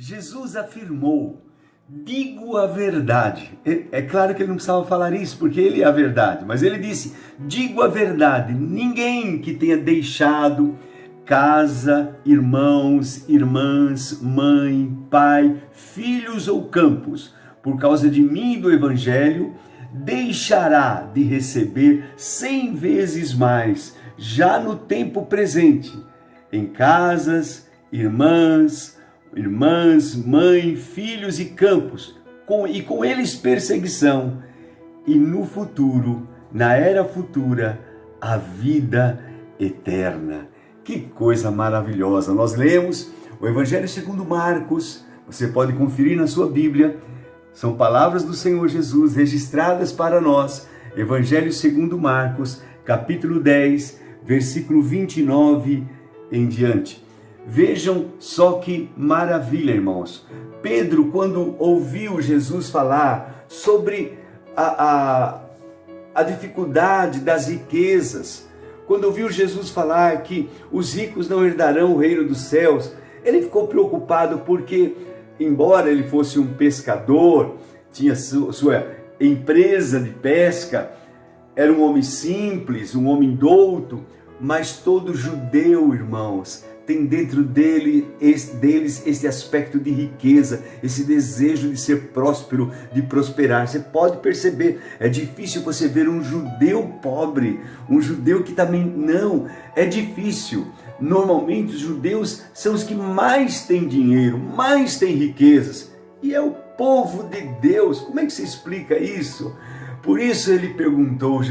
Jesus afirmou: digo a verdade. É claro que ele não precisava falar isso, porque ele é a verdade, mas ele disse: digo a verdade, ninguém que tenha deixado casa, irmãos, irmãs, mãe, pai, filhos ou campos, por causa de mim e do Evangelho, deixará de receber 100 vezes mais, já no tempo presente, em casas, irmãs, mãe, filhos e campos, e com eles perseguição, e no futuro, na era futura, a vida eterna. Que coisa maravilhosa! Nós lemos o Evangelho segundo Marcos, você pode conferir na sua Bíblia, são palavras do Senhor Jesus registradas para nós. Evangelho segundo Marcos, capítulo 10, versículo 29 em diante. Vejam só que maravilha, irmãos. Pedro, quando ouviu Jesus falar sobre a dificuldade das riquezas, quando ouviu Jesus falar que os ricos não herdarão o reino dos céus, ele ficou preocupado porque, embora ele fosse um pescador, tinha sua empresa de pesca, era um homem simples, um homem douto, mas todo judeu, irmãos, tem dentro deles esse aspecto de riqueza, esse desejo de ser próspero, de prosperar. Você pode perceber, é difícil você ver um judeu pobre, um judeu que também não, é difícil. Normalmente os judeus são os que mais têm dinheiro, mais têm riquezas, e é o povo de Deus. Como é que se explica isso? Por isso ele perguntou,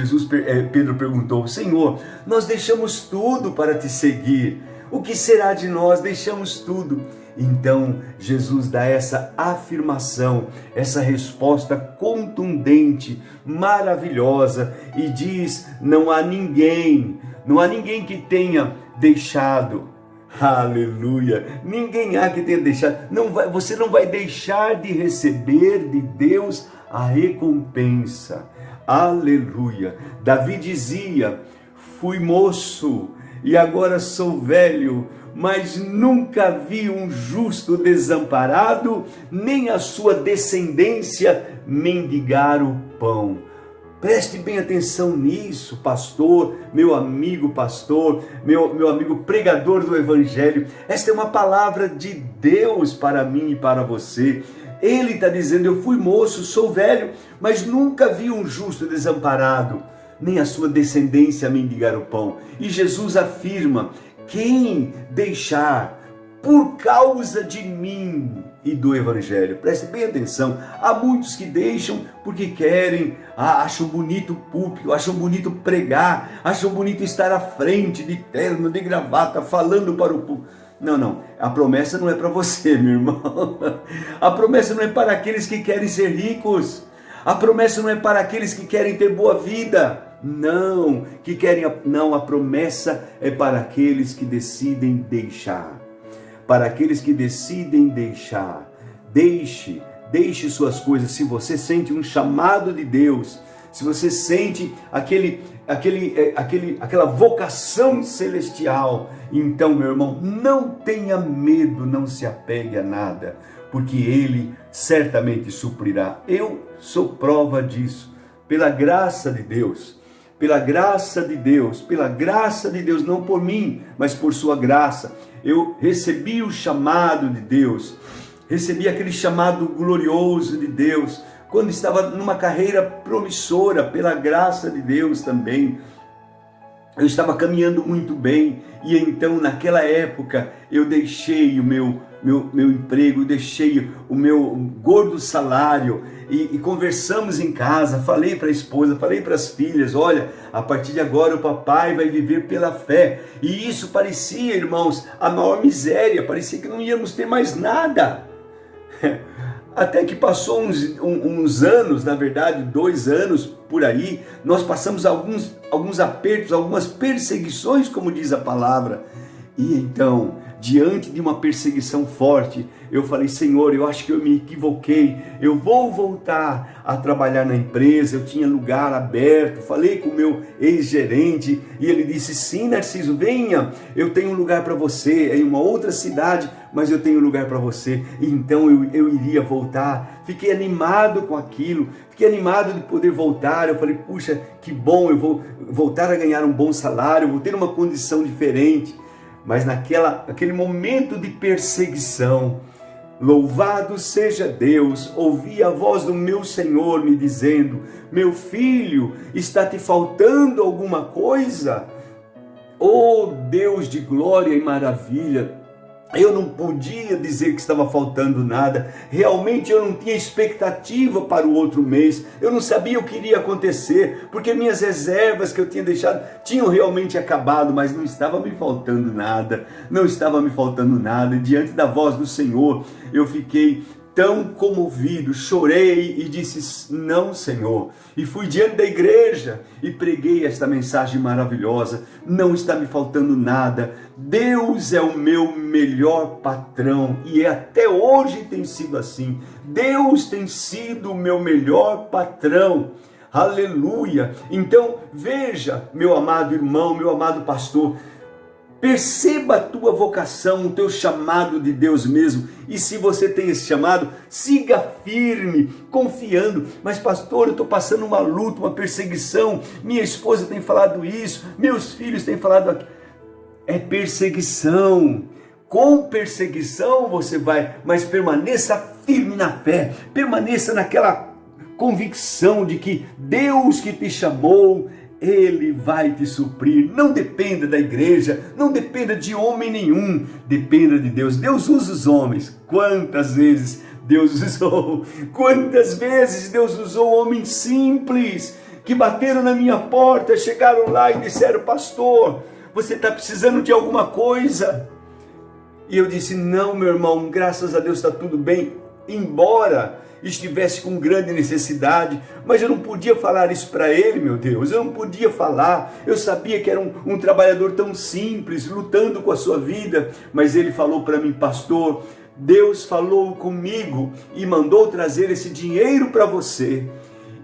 Pedro perguntou: Senhor, nós deixamos tudo para te seguir. O que será de nós? Deixamos tudo. Então Jesus dá essa afirmação, essa resposta contundente, maravilhosa, e diz: não há ninguém que tenha deixado. Aleluia! Ninguém há que tenha deixado. Você não vai deixar de receber de Deus a recompensa. Aleluia! Davi dizia: fui moço e agora sou velho, mas nunca vi um justo desamparado, nem a sua descendência mendigar o pão. Preste bem atenção nisso, pastor, meu amigo pastor, meu amigo pregador do Evangelho. Esta é uma palavra de Deus para mim e para você. Ele está dizendo: eu fui moço, sou velho, mas nunca vi um justo desamparado, nem a sua descendência mendigar o pão. E Jesus afirma: quem deixar por causa de mim e do Evangelho. Preste bem atenção, há muitos que deixam porque querem, acham bonito o púlpito, acham bonito pregar, acham bonito estar à frente de terno, de gravata, falando para o público. Não, a promessa não é para você, meu irmão. A promessa não é para aqueles que querem ser ricos. A promessa não é para aqueles que querem ter boa vida. Não, a promessa é para aqueles que decidem deixar. Para aqueles que decidem deixar. Deixe suas coisas. Se você sente um chamado de Deus, se você sente aquela vocação celestial, então, meu irmão, não tenha medo, não se apegue a nada, porque Ele certamente suprirá. Eu sou prova disso, pela graça de Deus. Pela graça de Deus, não por mim, mas por sua graça. Eu recebi o chamado de Deus, recebi aquele chamado glorioso de Deus, quando estava numa carreira promissora, pela graça de Deus também. Eu estava caminhando muito bem, e então naquela época eu deixei o meu emprego, deixei o meu gordo salário, e conversamos em casa, falei para a esposa, falei para as filhas: olha, a partir de agora o papai vai viver pela fé. E isso parecia, irmãos, a maior miséria, parecia que não íamos ter mais nada. Até que passou uns anos, na verdade 2 anos por aí, nós passamos alguns apertos, algumas perseguições, como diz a palavra. E então diante de uma perseguição forte, eu falei: Senhor, eu acho que eu me equivoquei, eu vou voltar a trabalhar na empresa. Eu tinha lugar aberto, falei com o meu ex-gerente e ele disse: sim, Narciso, venha, eu tenho um lugar para você, é em uma outra cidade, mas eu tenho um lugar para você. E então eu iria voltar. Fiquei animado com aquilo, fiquei animado de poder voltar. Eu falei: puxa, que bom, eu vou voltar a ganhar um bom salário, vou ter uma condição diferente. Mas naquele momento de perseguição, louvado seja Deus, ouvi a voz do meu Senhor me dizendo: meu filho, está te faltando alguma coisa? Oh Deus de glória e maravilha! Eu não podia dizer que estava faltando nada, realmente eu não tinha expectativa para o outro mês, eu não sabia o que iria acontecer, porque minhas reservas que eu tinha deixado tinham realmente acabado, mas não estava me faltando nada, e diante da voz do Senhor, eu fiquei tão comovido, chorei e disse: não, Senhor. E fui diante da igreja e preguei esta mensagem maravilhosa: não está me faltando nada, Deus é o meu melhor patrão, e até hoje tem sido assim. Deus tem sido o meu melhor patrão. Aleluia! Então veja, meu amado irmão, meu amado pastor, perceba a tua vocação, o teu chamado de Deus mesmo. E se você tem esse chamado, siga firme, confiando. Mas pastor, eu estou passando uma luta, uma perseguição. Minha esposa tem falado isso, meus filhos têm falado aquilo. É perseguição. Com perseguição você vai, mas permaneça firme na fé. Permaneça naquela convicção de que Deus que te chamou, Ele vai te suprir. Não dependa da igreja, não dependa de homem nenhum, dependa de Deus. Deus usa os homens. Quantas vezes Deus usou? Quantas vezes Deus usou homens simples que bateram na minha porta, chegaram lá e disseram: pastor, você está precisando de alguma coisa? E eu disse: não, meu irmão, graças a Deus está tudo bem, embora estivesse com grande necessidade, mas eu não podia falar isso para ele, meu Deus, eu não podia falar. Eu sabia que era um trabalhador tão simples, lutando com a sua vida, mas ele falou para mim: pastor, Deus falou comigo e mandou trazer esse dinheiro para você,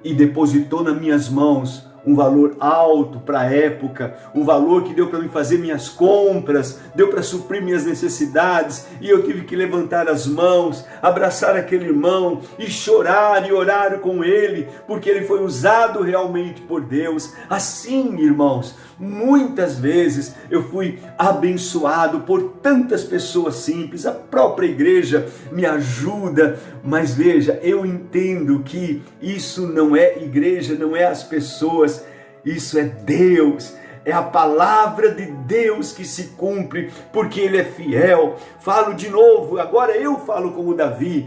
e depositou nas minhas mãos um valor alto para a época, um valor que deu para mim fazer minhas compras, deu para suprir minhas necessidades, e eu tive que levantar as mãos, abraçar aquele irmão e chorar e orar com ele, porque ele foi usado realmente por Deus. Assim, irmãos, muitas vezes eu fui abençoado por tantas pessoas simples, a própria igreja me ajuda, mas veja, eu entendo que isso não é igreja, não é as pessoas, isso é Deus, é a palavra de Deus que se cumpre, porque Ele é fiel. Falo de novo, agora eu falo como Davi: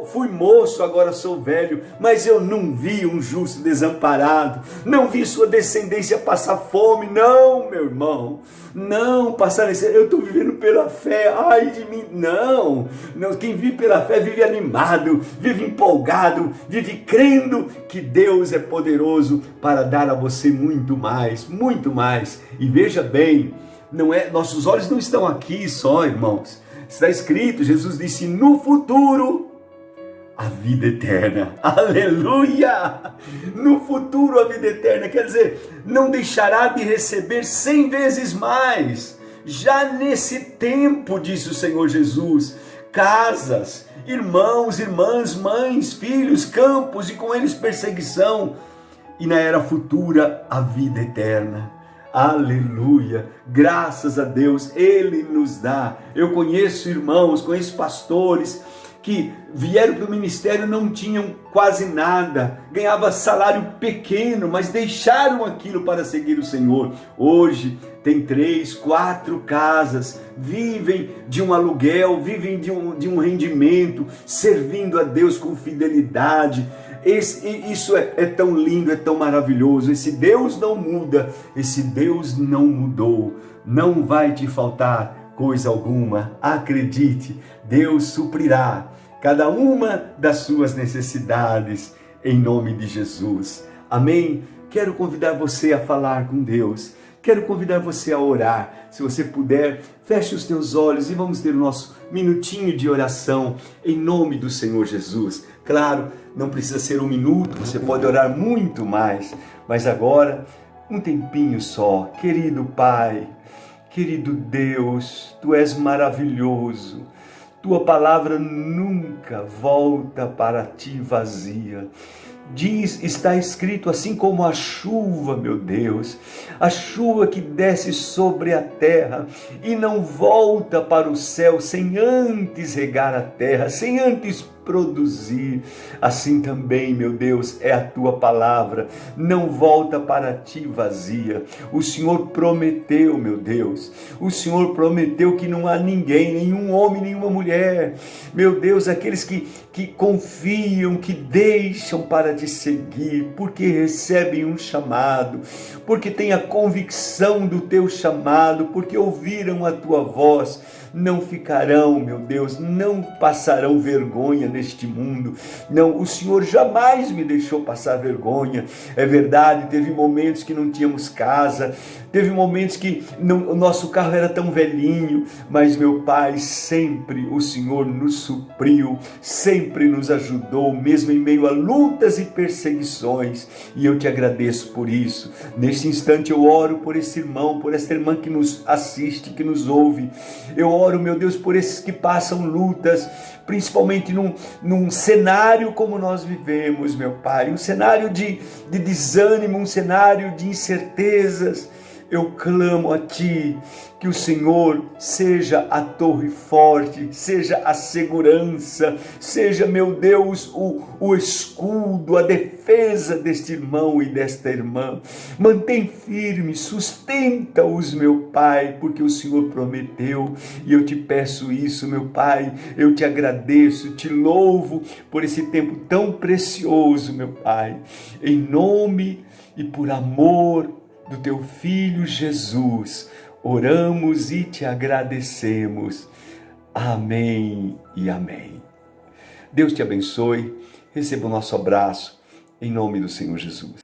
fui moço, agora sou velho, mas eu não vi um justo desamparado, não vi sua descendência passar fome. Não, meu irmão, não passar necessidade. Eu estou vivendo pela fé, ai de mim. Não, quem vive pela fé vive animado, vive empolgado, vive crendo que Deus é poderoso para dar a você muito mais, muito mais. E veja bem, nossos olhos não estão aqui só, irmãos. Está escrito, Jesus disse: no futuro, a vida eterna. Aleluia! No futuro, a vida eterna. Quer dizer, não deixará de receber 100 vezes mais. Já nesse tempo, disse o Senhor Jesus, casas, irmãos, irmãs, mães, filhos, campos e com eles perseguição. E na era futura, a vida eterna. Aleluia, graças a Deus, Ele nos dá. Eu conheço irmãos, conheço pastores que vieram para o ministério, não tinham quase nada, ganhava salário pequeno, mas deixaram aquilo para seguir o Senhor. Hoje tem 3, 4 casas, vivem de um aluguel, vivem de um rendimento, servindo a Deus com fidelidade. Isso é tão lindo, é tão maravilhoso. Esse Deus não muda, esse Deus não mudou. Não vai te faltar coisa alguma. Acredite, Deus suprirá cada uma das suas necessidades em nome de Jesus. Amém? Quero convidar você a falar com Deus. Quero convidar você a orar. Se você puder, feche os teus olhos e vamos ter o nosso minutinho de oração em nome do Senhor Jesus. Claro, não precisa ser 1 minuto, você pode orar muito mais, mas agora, um tempinho só. Querido Pai, querido Deus, Tu és maravilhoso. Tua palavra nunca volta para Ti vazia. Está escrito assim como a chuva, meu Deus, a chuva que desce sobre a terra e não volta para o céu sem antes regar a terra, sem antes produzir. Assim também, meu Deus, é a tua palavra, não volta para ti vazia. O Senhor prometeu, meu Deus, o Senhor prometeu que não há ninguém, nenhum homem, nenhuma mulher, meu Deus, aqueles que confiam, que deixam para te seguir, porque recebem um chamado, porque têm a convicção do teu chamado, porque ouviram a tua voz, não ficarão, meu Deus, não passarão vergonha neste mundo. Não, o Senhor jamais me deixou passar vergonha. É verdade, teve momentos que não tínhamos casa, teve momentos que o nosso carro era tão velhinho, mas meu Pai, sempre o Senhor nos supriu, sempre nos ajudou, mesmo em meio a lutas e perseguições, e eu te agradeço por isso. Neste instante eu oro por esse irmão, por essa irmã que nos assiste, que nos ouve. Eu oro, meu Deus, por esses que passam lutas, principalmente num cenário como nós vivemos, meu Pai, um cenário de desânimo, um cenário de incertezas. Eu clamo a Ti, que o Senhor seja a torre forte, seja a segurança, seja, meu Deus, o escudo, a defesa deste irmão e desta irmã. Mantém firme, sustenta-os, meu Pai, porque o Senhor prometeu, e eu te peço isso, meu Pai. Eu te agradeço, te louvo por esse tempo tão precioso, meu Pai, em nome e por amor do teu Filho Jesus, oramos e te agradecemos. Amém e amém. Deus te abençoe, receba o nosso abraço, em nome do Senhor Jesus.